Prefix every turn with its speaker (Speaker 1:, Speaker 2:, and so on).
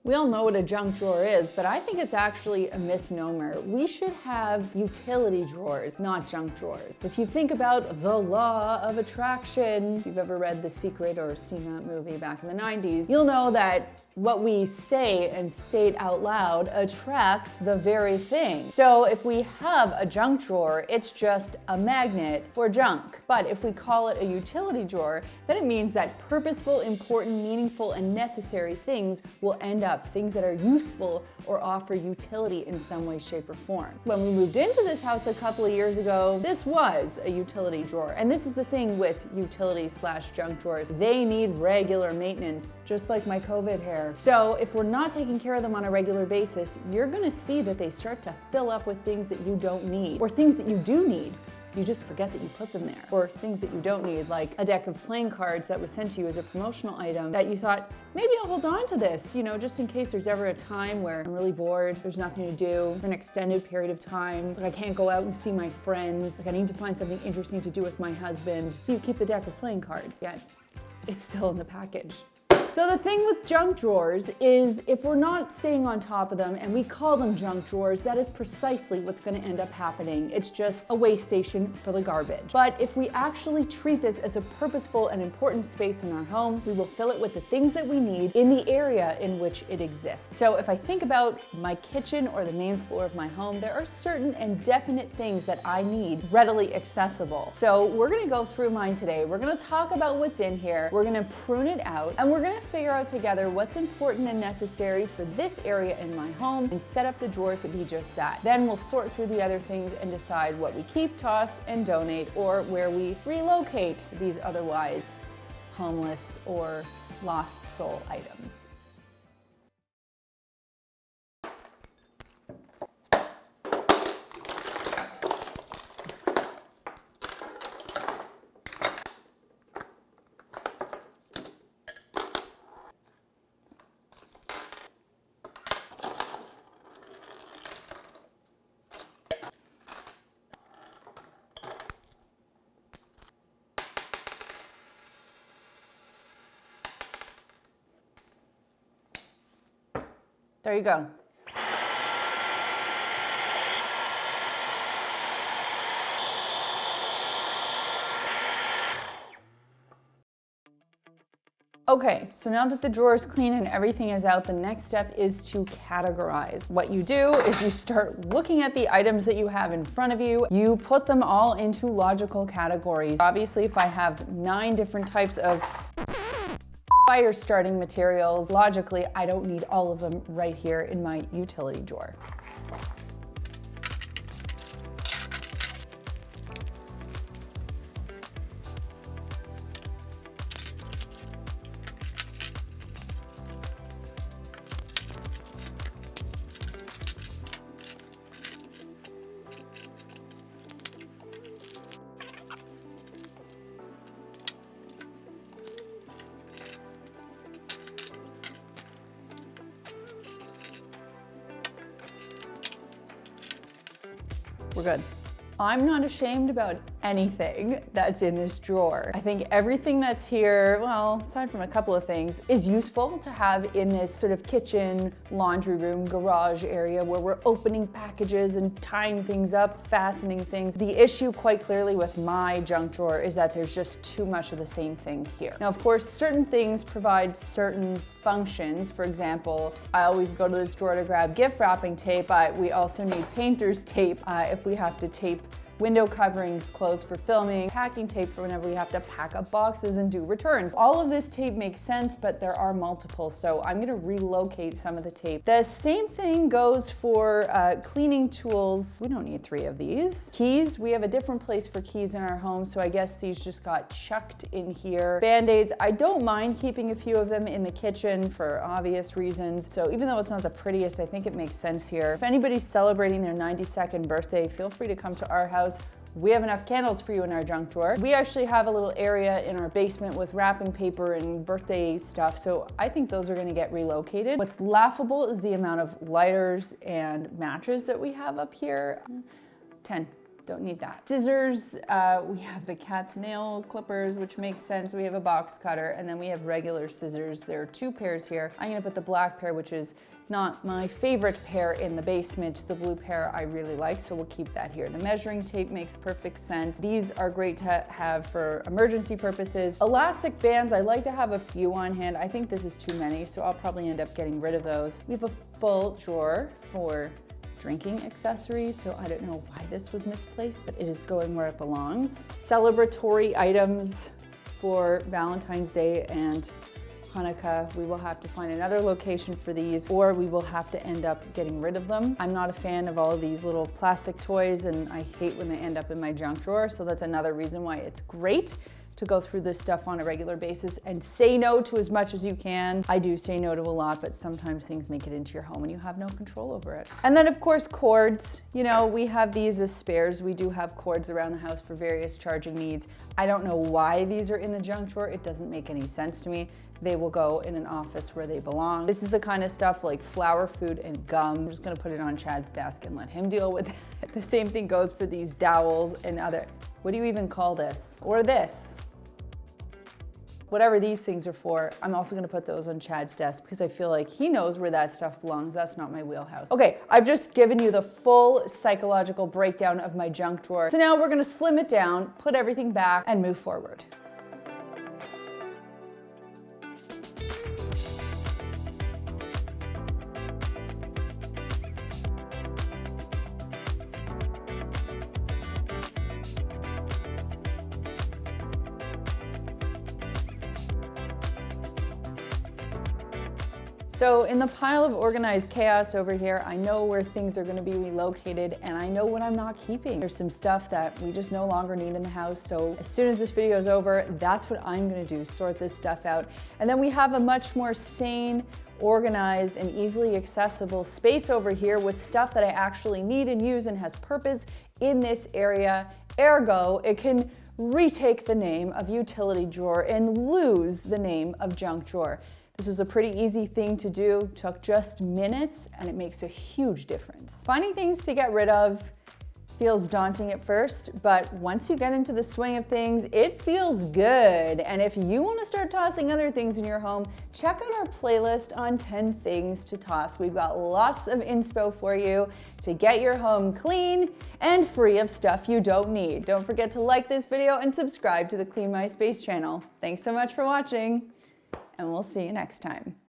Speaker 1: We all know what a junk drawer is, but I think it's actually a misnomer. We should have utility drawers, not junk drawers. If you think about the law of attraction, if you've ever read The Secret or seen that movie back in the 90s, you'll know that what we say and state out loud attracts the very thing. So if we have a junk drawer, it's just a magnet for junk. But if we call it a utility drawer, then it means that purposeful, important, meaningful, and necessary things will end up things that are useful or offer utility in some way, shape, or form. When we moved into this house a couple of years ago, this was a utility drawer. And this is the thing with utility/junk drawers. They need regular maintenance, just like my COVID hair. So if we're not taking care of them on a regular basis, you're gonna see that they start to fill up with things that you don't need, or things that you do need. You just forget that you put them there. Or things that you don't need, like a deck of playing cards that was sent to you as a promotional item that you thought, maybe I'll hold on to this, just in case there's ever a time where I'm really bored, there's nothing to do for an extended period of time, like I can't go out and see my friends, like I need to find something interesting to do with my husband. So you keep the deck of playing cards, yet it's still in the package. So the thing with junk drawers is if we're not staying on top of them and we call them junk drawers, that is precisely what's going to end up happening. It's just a waste station for the garbage. But if we actually treat this as a purposeful and important space in our home, we will fill it with the things that we need in the area in which it exists. So if I think about my kitchen or the main floor of my home, there are certain and definite things that I need readily accessible. So we're going to go through mine today. We're going to talk about what's in here. We're going to prune it out, and we're going to figure out together what's important and necessary for this area in my home and set up the drawer to be just that. Then we'll sort through the other things and decide what we keep, toss, and donate, or where we relocate these otherwise homeless or lost soul items. There you go. Okay, so now that the drawer is clean and everything is out, the next step is to categorize. What you do is you start looking at the items that you have in front of you. You put them all into logical categories. Obviously, if I have 9 different types of fire starting materials, logically, I don't need all of them right here in my utility drawer. We're good. I'm not ashamed about anything that's in this drawer. I think everything that's here, well, aside from a couple of things, is useful to have in this sort of kitchen, laundry room, garage area where we're opening packages and tying things up, fastening things. The issue quite clearly with my junk drawer is that there's just too much of the same thing here. Now, of course, certain things provide certain functions. For example, I always go to this drawer to grab gift wrapping tape, but we also need painter's tape if we have to tape window coverings closed for filming, packing tape for whenever we have to pack up boxes and do returns. All of this tape makes sense, but there are multiple, so I'm gonna relocate some of the tape. The same thing goes for cleaning tools. We don't need 3 of these. Keys, we have a different place for keys in our home, so I guess these just got chucked in here. Band-Aids, I don't mind keeping a few of them in the kitchen for obvious reasons, so even though it's not the prettiest, I think it makes sense here. If anybody's celebrating their 92nd birthday, feel free to come to our house. We have enough candles for you in our junk drawer. We actually have a little area in our basement with wrapping paper and birthday stuff, so I think those are gonna get relocated. What's laughable is the amount of lighters and matches that we have up here. 10. Don't need that. Scissors, we have the cat's nail clippers, which makes sense. We have a box cutter, and then we have regular scissors. There are 2 pairs here. I'm gonna put the black pair, which is not my favorite pair in the basement. The blue pair I really like, so we'll keep that here. The measuring tape makes perfect sense. These are great to have for emergency purposes. Elastic bands, I like to have a few on hand. I think this is too many, so I'll probably end up getting rid of those. We have a full drawer for drinking accessories, so I don't know why this was misplaced, but it is going where it belongs. Celebratory items for Valentine's Day and Hanukkah. We will have to find another location for these, or we will have to end up getting rid of them. I'm not a fan of all of these little plastic toys, and I hate when they end up in my junk drawer, so that's another reason why it's great to go through this stuff on a regular basis and say no to as much as you can. I do say no to a lot, but sometimes things make it into your home and you have no control over it. And then of course cords. You know, we have these as spares. We do have cords around the house for various charging needs. I don't know why these are in the junk drawer. It doesn't make any sense to me. They will go in an office where they belong. This is the kind of stuff like flour, food, and gum. I'm just gonna put it on Chad's desk and let him deal with it. The same thing goes for these dowels and other, what do you even call this? Or this? Whatever these things are for, I'm also gonna put those on Chad's desk because I feel like he knows where that stuff belongs. That's not my wheelhouse. Okay, I've just given you the full psychological breakdown of my junk drawer. So now we're gonna slim it down, put everything back, and move forward. So in the pile of organized chaos over here, I know where things are gonna be relocated, and I know what I'm not keeping. There's some stuff that we just no longer need in the house, so as soon as this video is over, that's what I'm gonna do, sort this stuff out. And then we have a much more sane, organized, and easily accessible space over here with stuff that I actually need and use and has purpose in this area. Ergo, it can retake the name of utility drawer and lose the name of junk drawer. This was a pretty easy thing to do, took just minutes, and it makes a huge difference. Finding things to get rid of feels daunting at first, but once you get into the swing of things, it feels good. And if you want to start tossing other things in your home, check out our playlist on 10 things to toss. We've got lots of inspo for you to get your home clean and free of stuff you don't need. Don't forget to like this video and subscribe to the Clean My Space channel. Thanks so much for watching, and we'll see you next time.